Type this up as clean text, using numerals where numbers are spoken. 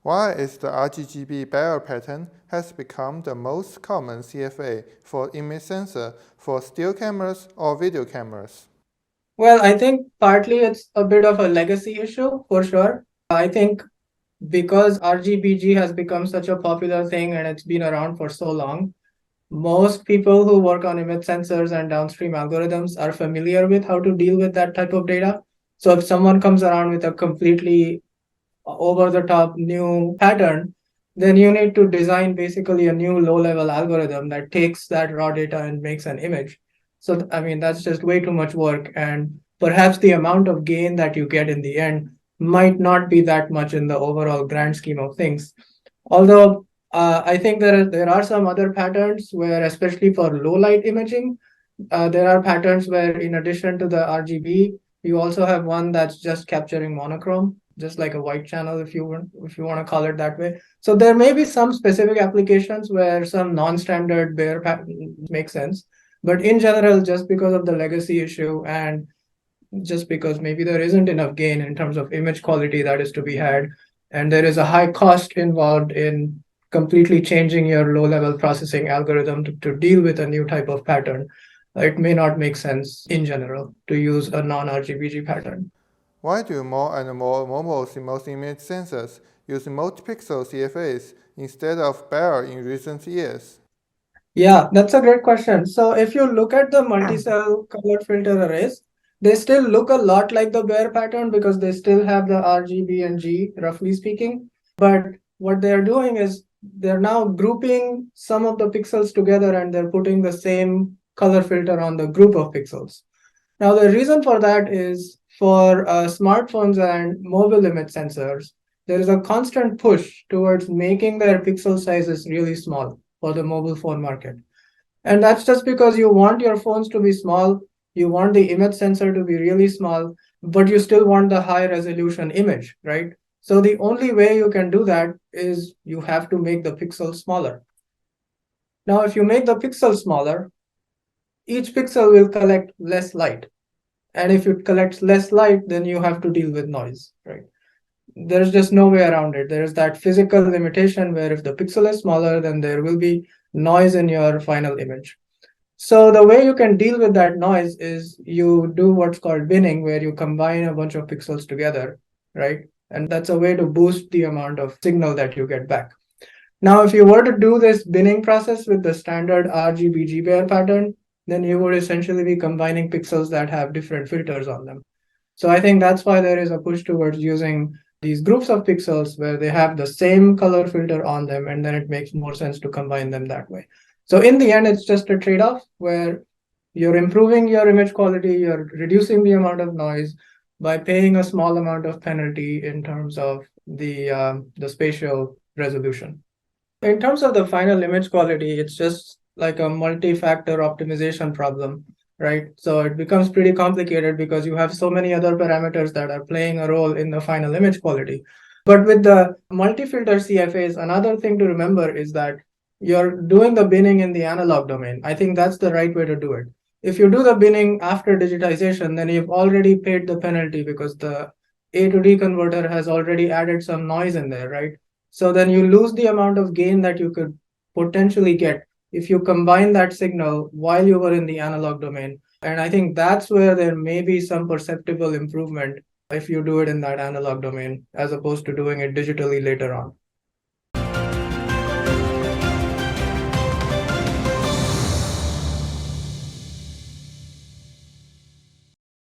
Why is the RGB barrier pattern has become the most common CFA for image sensor for still cameras or video cameras? Well, I think partly it's a bit of a legacy issue for sure. I think because RGBG has become such a popular thing and it's been around for so long, most people who work on image sensors and downstream algorithms are familiar with how to deal with that type of data. So if someone comes around with a completely over the top new pattern, then you need to design basically a new low level algorithm that takes that raw data and makes an image. So, I mean, that's just way too much work. And perhaps the amount of gain that you get in the end might not be that much in the overall grand scheme of things. Although I think there are some other patterns where, especially for low light imaging, there are patterns where, in addition to the RGB, you also have one that's just capturing monochrome, just like a white channel, if you want to call it that way. So there may be some specific applications where some non-standard Bayer patterns make sense, but in general, just because of the legacy issue and just because maybe there isn't enough gain in terms of image quality that is to be had, and there is a high cost involved in completely changing your low-level processing algorithm to deal with a new type of pattern, it may not make sense in general to use a non-RGBG pattern. Why do more and more mobile CMOS image sensors use multi-pixel CFAs instead of barrier in recent years? Yeah, that's a great question. So if you look at the multi-cell colored filter arrays, they still look a lot like the Bayer pattern because they still have the RGB and G, roughly speaking. But what they're doing is they're now grouping some of the pixels together and they're putting the same color filter on the group of pixels. Now, the reason for that is for smartphones and mobile image sensors, there is a constant push towards making their pixel sizes really small for the mobile phone market. And that's just because you want your phones to be small, you want the image sensor to be really small, but you still want the high resolution image, right? So the only way you can do that is you have to make the pixel smaller. Now, if you make the pixel smaller, each pixel will collect less light. And if it collects less light, then you have to deal with noise, right? There's just no way around it. There's that physical limitation where if the pixel is smaller, then there will be noise in your final image. So the way you can deal with that noise is you do what's called binning, where you combine a bunch of pixels together, right? And that's a way to boost the amount of signal that you get back. Now, if you were to do this binning process with the standard RGB Bayer pattern, then you would essentially be combining pixels that have different filters on them. So I think that's why there is a push towards using these groups of pixels where they have the same color filter on them, and then it makes more sense to combine them that way. So in the end, it's just a trade-off where you're improving your image quality, you're reducing the amount of noise by paying a small amount of penalty in terms of the spatial resolution. In terms of the final image quality, it's just like a multi-factor optimization problem, right? So it becomes pretty complicated because you have so many other parameters that are playing a role in the final image quality. But with the multi-filter CFAs, another thing to remember is that you're doing the binning in the analog domain. I think that's the right way to do it. If you do the binning after digitization, then you've already paid the penalty because the A to D converter has already added some noise in there, right? So then you lose the amount of gain that you could potentially get if you combine that signal while you were in the analog domain. And I think that's where there may be some perceptible improvement if you do it in that analog domain as opposed to doing it digitally later on.